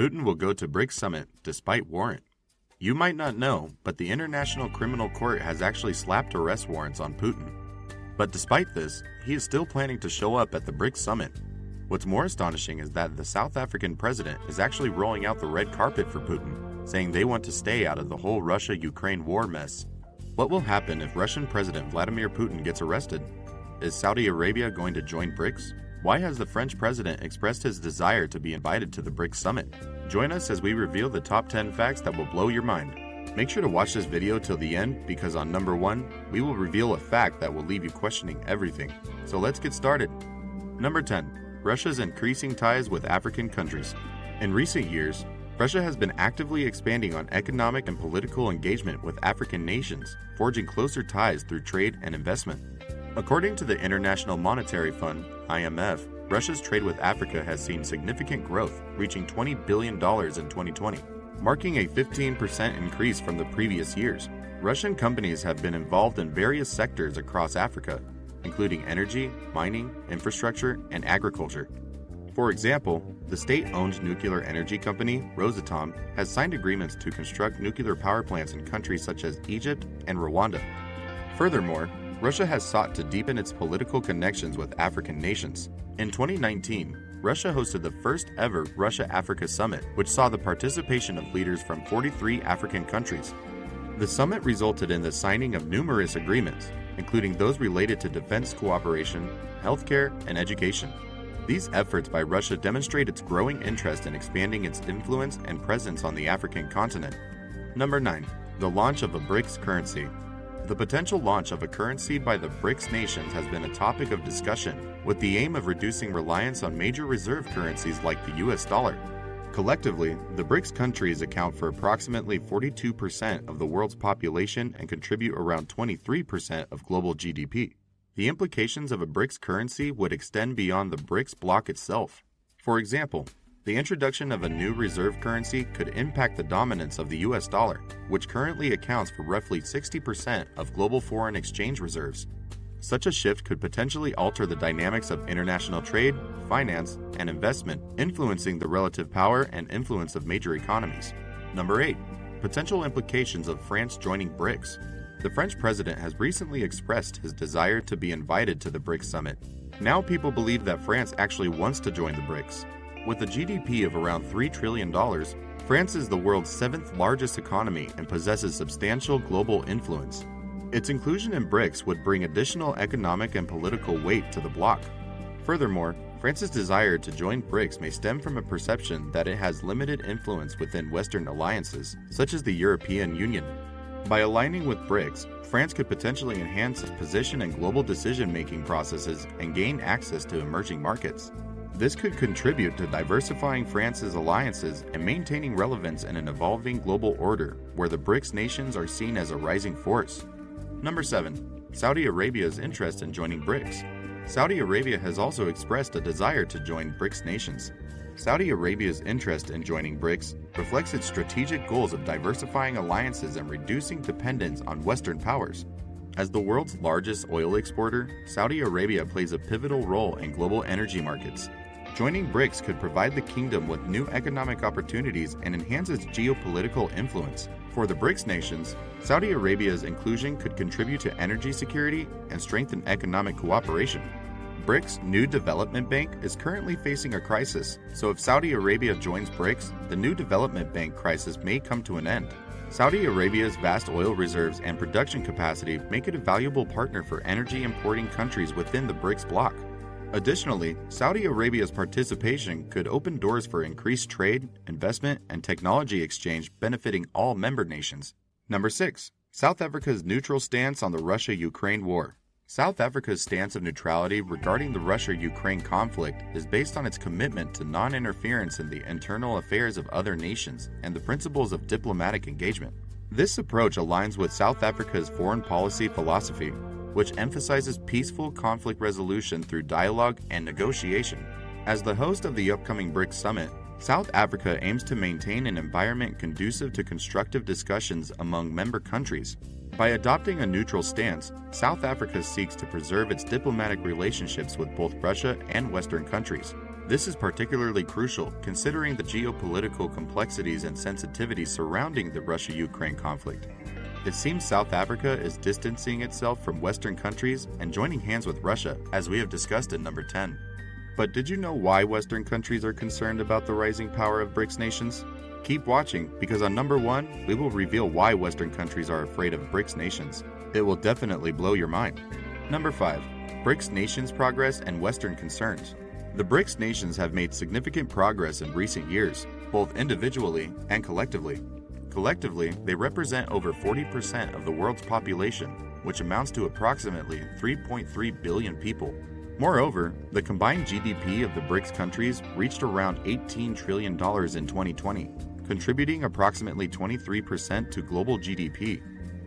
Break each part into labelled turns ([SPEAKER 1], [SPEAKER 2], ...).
[SPEAKER 1] Putin will go to BRICS Summit despite warrant. You might not know, but the International Criminal Court has actually slapped arrest warrants on Putin. But despite this, he is still planning to show up at the BRICS Summit. What's more astonishing is that the South African president is actually rolling out the red carpet for Putin, saying they want to stay out of the whole Russia-Ukraine war mess. What will happen if Russian President Vladimir Putin gets arrested? Is Saudi Arabia going to join BRICS? Why has the French president expressed his desire to be invited to the BRICS Summit? Join us as we reveal the top 10 facts that will blow your mind. Make sure to watch this video till the end because on number 1, we will reveal a fact that will leave you questioning everything. So let's get started. Number 10. Russia's increasing ties with African countries. In recent years, Russia has been actively expanding on economic and political engagement with African nations, forging closer ties through trade and investment. According to the International Monetary Fund, IMF, Russia's trade with Africa has seen significant growth, reaching $20 billion in 2020, marking a 15% increase from the previous years. Russian companies have been involved in various sectors across Africa, including energy, mining, infrastructure, and agriculture. For example, the state-owned nuclear energy company, Rosatom, has signed agreements to construct nuclear power plants in countries such as Egypt and Rwanda. Furthermore, Russia has sought to deepen its political connections with African nations. In 2019, Russia hosted the first ever Russia-Africa Summit, which saw the participation of leaders from 43 African countries. The summit resulted in the signing of numerous agreements, including those related to defense cooperation, healthcare, and education. These efforts by Russia demonstrate its growing interest in expanding its influence and presence on the African continent. Number 9. The launch of a BRICS currency. The potential launch of a currency by the BRICS nations has been a topic of discussion, with the aim of reducing reliance on major reserve currencies like the US dollar. Collectively, the BRICS countries account for approximately 42% of the world's population and contribute around 23% of global GDP. The implications of a BRICS currency would extend beyond the BRICS bloc itself. For example, the introduction of a new reserve currency could impact the dominance of the US dollar, which currently accounts for roughly 60% of global foreign exchange reserves. Such a shift could potentially alter the dynamics of international trade, finance, and investment, influencing the relative power and influence of major economies. Number 8. Potential implications of France joining BRICS. The French president has recently expressed his desire to be invited to the BRICS Summit. Now people believe that France actually wants to join the BRICS. With a GDP of around $3 trillion, France is the world's 7th largest economy and possesses substantial global influence. Its inclusion in BRICS would bring additional economic and political weight to the bloc. Furthermore, France's desire to join BRICS may stem from a perception that it has limited influence within Western alliances, such as the European Union. By aligning with BRICS, France could potentially enhance its position in global decision-making processes and gain access to emerging markets. This could contribute to diversifying France's alliances and maintaining relevance in an evolving global order where the BRICS nations are seen as a rising force. Number 7. Saudi Arabia's interest in joining BRICS. Saudi Arabia has also expressed a desire to join BRICS nations. Saudi Arabia's interest in joining BRICS reflects its strategic goals of diversifying alliances and reducing dependence on Western powers. As the world's largest oil exporter, Saudi Arabia plays a pivotal role in global energy markets. Joining BRICS could provide the kingdom with new economic opportunities and enhance its geopolitical influence. For the BRICS nations, Saudi Arabia's inclusion could contribute to energy security and strengthen economic cooperation. BRICS' new development bank is currently facing a crisis, so if Saudi Arabia joins BRICS, the new development bank crisis may come to an end. Saudi Arabia's vast oil reserves and production capacity make it a valuable partner for energy importing countries within the BRICS bloc. Additionally, Saudi Arabia's participation could open doors for increased trade, investment, and technology exchange benefiting all member nations. Number 6. South Africa's neutral stance on the Russia-Ukraine war. South Africa's stance of neutrality regarding the Russia-Ukraine conflict is based on its commitment to non-interference in the internal affairs of other nations and the principles of diplomatic engagement. This approach aligns with South Africa's foreign policy philosophy, which emphasizes peaceful conflict resolution through dialogue and negotiation. As the host of the upcoming BRICS Summit, South Africa aims to maintain an environment conducive to constructive discussions among member countries. By adopting a neutral stance, South Africa seeks to preserve its diplomatic relationships with both Russia and Western countries. This is particularly crucial considering the geopolitical complexities and sensitivities surrounding the Russia-Ukraine conflict. It seems South Africa is distancing itself from Western countries and joining hands with Russia, as we have discussed in number 10. But did you know why Western countries are concerned about the rising power of BRICS nations? Keep watching, because on number 1, we will reveal why Western countries are afraid of BRICS nations. It will definitely blow your mind. Number 5. BRICS nations progress and Western concerns. The BRICS nations have made significant progress in recent years, both individually and collectively. Collectively, they represent over 40% of the world's population, which amounts to approximately 3.3 billion people. Moreover, the combined GDP of the BRICS countries reached around $18 trillion in 2020, contributing approximately 23% to global GDP.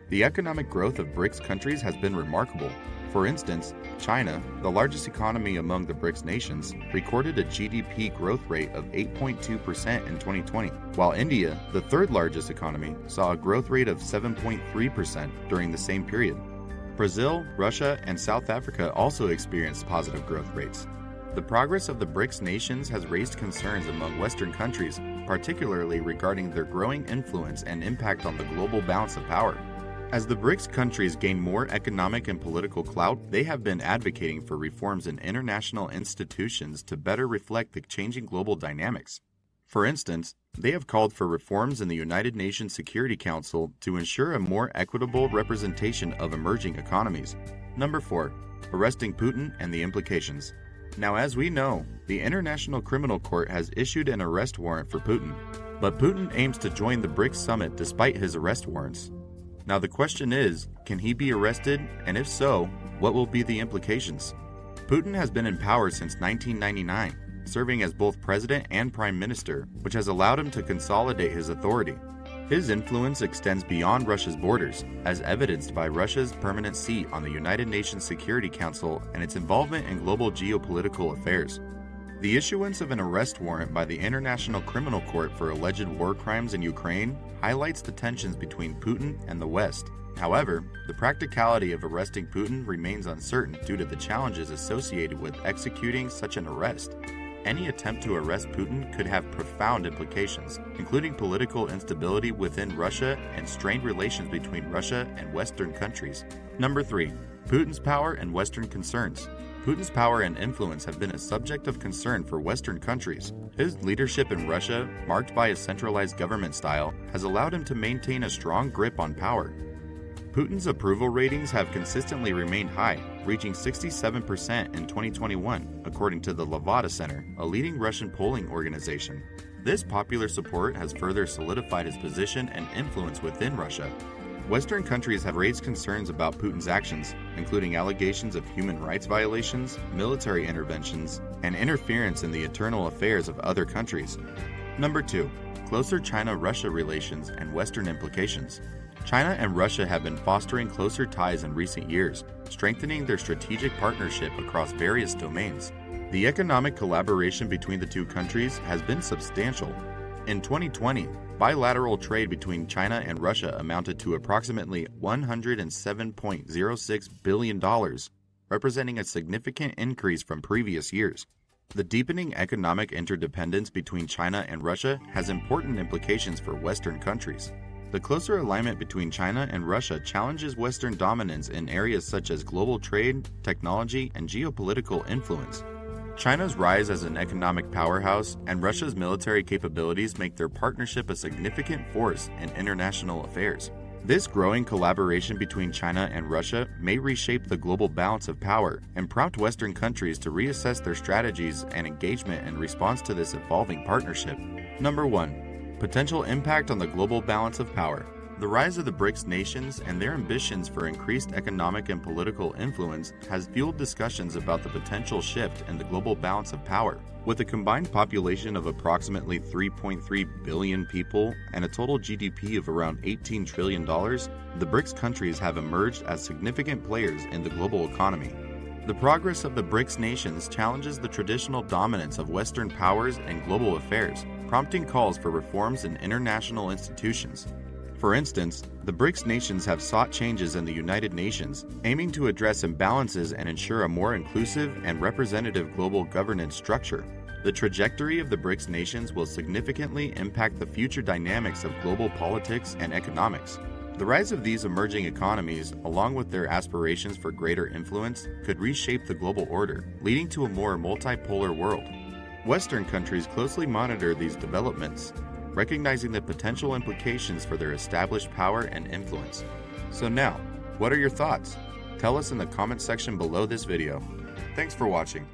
[SPEAKER 1] The economic growth of BRICS countries has been remarkable. For instance, China, the largest economy among the BRICS nations, recorded a GDP growth rate of 8.2% in 2020, while India, the third largest economy, saw a growth rate of 7.3% during the same period. Brazil, Russia, and South Africa also experienced positive growth rates. The progress of the BRICS nations has raised concerns among Western countries, particularly regarding their growing influence and impact on the global balance of power. As the BRICS countries gain more economic and political clout, they have been advocating for reforms in international institutions to better reflect the changing global dynamics. For instance, they have called for reforms in the United Nations Security Council to ensure a more equitable representation of emerging economies. Number 4. Arresting Putin and the implications. Now, as we know, the International Criminal Court has issued an arrest warrant for Putin, but Putin aims to join the BRICS Summit despite his arrest warrants. Now the question is, can he be arrested, and if so, what will be the implications? Putin has been in power since 1999, serving as both president and prime minister, which has allowed him to consolidate his authority. His influence extends beyond Russia's borders, as evidenced by Russia's permanent seat on the United Nations Security Council and its involvement in global geopolitical affairs. The issuance of an arrest warrant by the International Criminal Court for alleged war crimes in Ukraine highlights the tensions between Putin and the West. However, the practicality of arresting Putin remains uncertain due to the challenges associated with executing such an arrest. Any attempt to arrest Putin could have profound implications, including political instability within Russia and strained relations between Russia and Western countries. Number 3. Putin's power and Western concerns. Putin's power and influence have been a subject of concern for Western countries. His leadership in Russia, marked by a centralized government style, has allowed him to maintain a strong grip on power. Putin's approval ratings have consistently remained high, reaching 67% in 2021, according to the Levada Center, a leading Russian polling organization. This popular support has further solidified his position and influence within Russia. Western countries have raised concerns about Putin's actions, including allegations of human rights violations, military interventions, and interference in the internal affairs of other countries. Number 2. Closer China-Russia relations and Western implications. China and Russia have been fostering closer ties in recent years, strengthening their strategic partnership across various domains. The economic collaboration between the two countries has been substantial. In 2020, bilateral trade between China and Russia amounted to approximately $107.06 billion, representing a significant increase from previous years. The deepening economic interdependence between China and Russia has important implications for Western countries. The closer alignment between China and Russia challenges Western dominance in areas such as global trade, technology, and geopolitical influence. China's rise as an economic powerhouse and Russia's military capabilities make their partnership a significant force in international affairs. This growing collaboration between China and Russia may reshape the global balance of power and prompt Western countries to reassess their strategies and engagement in response to this evolving partnership. Number 1. Potential impact on the global balance of power. The rise of the BRICS nations and their ambitions for increased economic and political influence has fueled discussions about the potential shift in the global balance of power. With a combined population of approximately 3.3 billion people and a total GDP of around $18 trillion, the BRICS countries have emerged as significant players in the global economy. The progress of the BRICS nations challenges the traditional dominance of Western powers and global affairs, prompting calls for reforms in international institutions. For instance, the BRICS nations have sought changes in the United Nations, aiming to address imbalances and ensure a more inclusive and representative global governance structure. The trajectory of the BRICS nations will significantly impact the future dynamics of global politics and economics. The rise of these emerging economies, along with their aspirations for greater influence, could reshape the global order, leading to a more multipolar world. Western countries closely monitor these developments, recognizing the potential implications for their established power and influence. So now, what are your thoughts? Tell us in the comment section below this video. Thanks for watching.